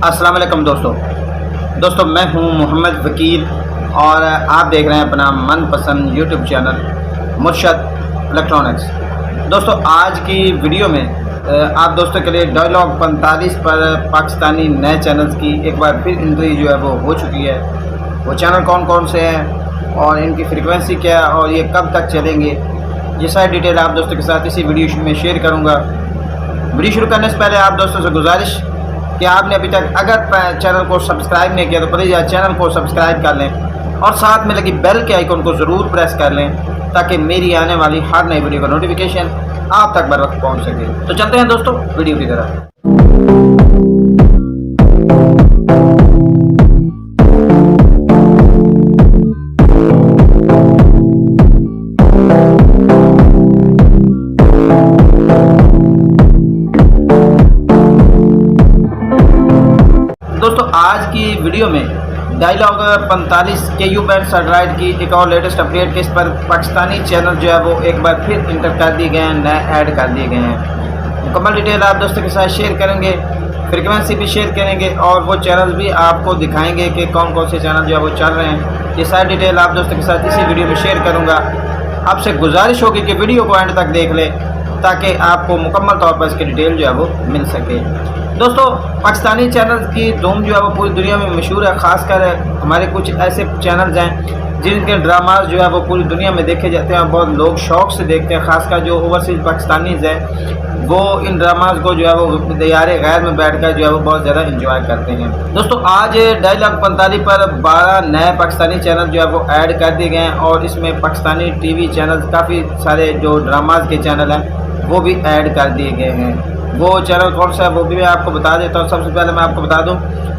अस्सलाम वालेकुम दोस्तों मैं हूं मोहम्मद वकील और आप देख रहे हैं अपना मनपसंद यूट्यूब चैनल मुर्शद इलेक्ट्रॉनिक्स। दोस्तों आज की वीडियो में आप दोस्तों के लिए डायलॉग 45 पर पाकिस्तानी नए चैनल्स की एक बार फिर एंट्री जो है वो हो चुकी है। वो चैनल कौन कौन से हैं और इनकी फ्रीक्वेंसी क्या है और ये कब तक चलेंगे, ये सारी डिटेल आप दोस्तों के साथ इसी वीडियो में शेयर करूँगा। वीडियो शुरू करने से पहले आप दोस्तों से गुजारिश कि आपने अभी तक अगर चैनल को सब्सक्राइब नहीं किया तो प्लीज़ चैनल को सब्सक्राइब कर लें और साथ में लगी बेल के आइकन को ज़रूर प्रेस कर लें ताकि मेरी आने वाली हर नई वीडियो का नोटिफिकेशन आप तक बर वक्त पहुँच सके। तो चलते हैं दोस्तों वीडियो की तरफ। दोस्तों आज की वीडियो में डायलॉग 45 KU बैंड सैटेलाइट की एक और लेटेस्ट अपडेट के इस पर पाकिस्तानी चैनल जो है वो एक बार फिर इंटर कर दिए गए हैं, नए ऐड कर दिए गए हैं। मुकम्मल डिटेल आप दोस्तों के साथ शेयर करेंगे, फ्रीक्वेंसी भी शेयर करेंगे और वो चैनल भी आपको दिखाएंगे कि कौन कौन से चैनल जो है वो चल रहे हैं। ये सारी डिटेल आप दोस्तों के साथ इसी वीडियो में शेयर करूँगा। आपसे गुजारिश होगी कि वीडियो को एंड तक देख ले ताकि आपको मुकम्मल तौर पर इसकी डिटेल जो है वो मिल सके। दोस्तों पाकिस्तानी चैनल की धूम जो है वो पूरी दुनिया में मशहूर है। ख़ासकर हमारे कुछ ऐसे चैनल्स हैं जिनके ड्रामाज जो है वो पूरी दुनिया में देखे जाते हैं, बहुत लोग शौक़ से देखते हैं। ख़ासकर जो ओवरसीज़ पाकिस्तानीज़ हैं वो इन ड्रामाज को जो है वो दयारे गैर में बैठकर जो है वो बहुत ज़्यादा इंजॉय करते हैं। दोस्तों आज डायलॉग 45 पर 12 नए पाकिस्तानी चैनल जो है वो ऐड कर दिए गए हैं और इसमें पाकिस्तानी टीवी चैनल काफ़ी सारे जो ड्रामाज के चैनल हैं वो भी ऐड कर दिए गए हैं। वो चैनल कौन सा है वो भी मैं आपको बता देता हूँ। सबसे पहले मैं आपको बता दूँ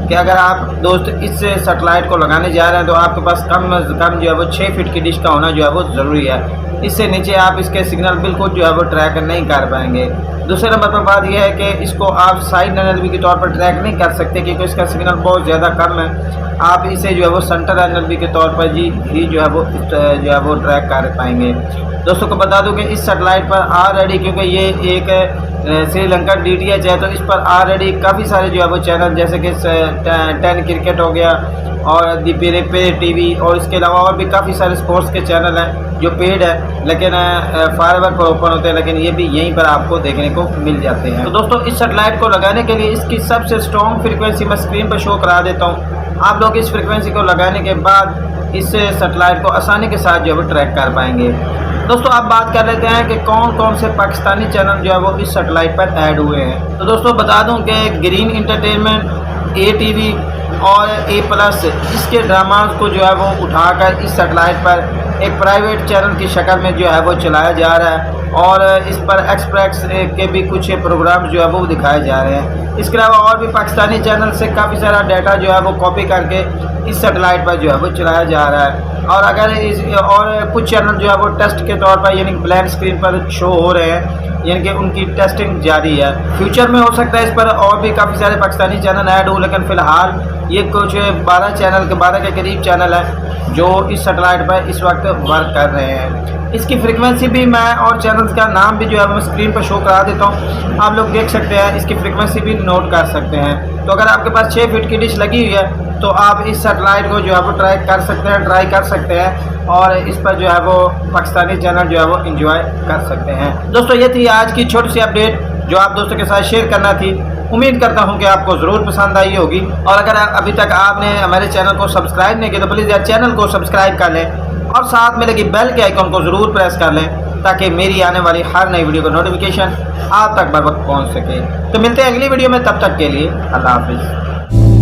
कि अगर आप दोस्त इस सैटेलाइट को लगाने जा रहे हैं तो आपके पास कम से कम जो है वो 6 फीट की डिश का होना जो है वो ज़रूरी है। इससे नीचे आप इसके सिग्नल बिल्कुल जो है वो ट्रैक नहीं कर पाएंगे। दूसरे नंबर पर बात यह है कि इसको आप साइड NLB के तौर पर ट्रैक नहीं कर सकते क्योंकि इसका सिग्नल बहुत ज़्यादा कम है। आप इसे जो है वो सेंटर NLB के तौर पर ही जो है वो ट्रैक कर पाएंगे। दोस्तों को बता दूं कि इस सैटेलाइट पर ऑलरेडी, क्योंकि ये एक श्रीलंका DTH है, तो इस पर ऑलरेडी काफ़ी सारे जो है वो चैनल जैसे कि 10 क्रिकेट हो गया और दी पेरे टीवी और इसके अलावा और भी काफ़ी सारे स्पोर्ट्स के चैनल हैं जो पेड है लेकिन फारवर्ड पर ओपन होते हैं, लेकिन ये भी यहीं पर आपको देखने को मिल जाते हैं। तो दोस्तों इस सैटेलाइट को लगाने के लिए इसकी सबसे स्ट्रॉन्ग फ्रीक्वेंसी मैं स्क्रीन पर शो करा देता हूँ। आप लोग इस फ्रीक्वेंसी को लगाने के बाद इस सैटेलाइट को आसानी के साथ जो है वो ट्रैक कर पाएंगे। दोस्तों आप बात कर लेते हैं कि कौन कौन से पाकिस्तानी चैनल जो है वो इस सैटेलाइट पर ऐड हुए हैं। तो दोस्तों बता दूं कि ग्रीन इंटरटेनमेंट, ATV और A+ इसके ड्रामाज को जो है वो उठाकर इस सैटेलाइट पर एक प्राइवेट चैनल की शक्ल में जो है वो चलाया जा रहा है और इस पर एक्सप्रेस के भी कुछ प्रोग्राम जो है वो दिखाए जा रहे हैं। इसके अलावा और भी पाकिस्तानी चैनल से काफ़ी सारा डाटा जो है वो कॉपी करके इस सैटेलाइट पर जो है वो चलाया जा रहा है। और अगर और कुछ चैनल जो है वो टेस्ट के तौर पर यानी ब्लैंक स्क्रीन पर शो हो रहे हैं, यानी कि उनकी टेस्टिंग जारी है। फ्यूचर में हो सकता है इस पर और भी काफ़ी सारे पाकिस्तानी चैनल ऐड हो, लेकिन फ़िलहाल ये कुछ 12 के करीब चैनल हैं जो इस सैटेलाइट पर इस वक्त वर्क कर रहे हैं। इसकी फ्रीक्वेंसी भी मैं और चैनल्स का नाम भी जो है मैं स्क्रीन पर शो करा देता हूँ, आप लोग देख सकते हैं। इसकी फ्रीक्वेंसी भी नोट कर सकते हैं। तो अगर आपके पास 6 फीट की डिश लगी हुई है तो आप इस सैटेलाइट को जो है वो ट्राई कर सकते हैं और इस पर जो है वो पाकिस्तानी चैनल जो है वो एंजॉय कर सकते हैं। दोस्तों ये थी आज की छोटी सी अपडेट जो आप दोस्तों के साथ शेयर करना थी। उम्मीद करता हूं कि आपको ज़रूर पसंद आई होगी और अगर अभी तक आपने हमारे चैनल को सब्सक्राइब नहीं किया तो प्लीज़ चैनल को सब्सक्राइब कर लें और साथ में लगी बेल के आइकन को ज़रूर प्रेस कर लें ताकि मेरी आने वाली हर नई वीडियो का नोटिफिकेशन आप तक बर वक्त पहुँच सके। तो मिलते हैं अगली वीडियो में, तब तक के लिए अल्लाह हाफिज़।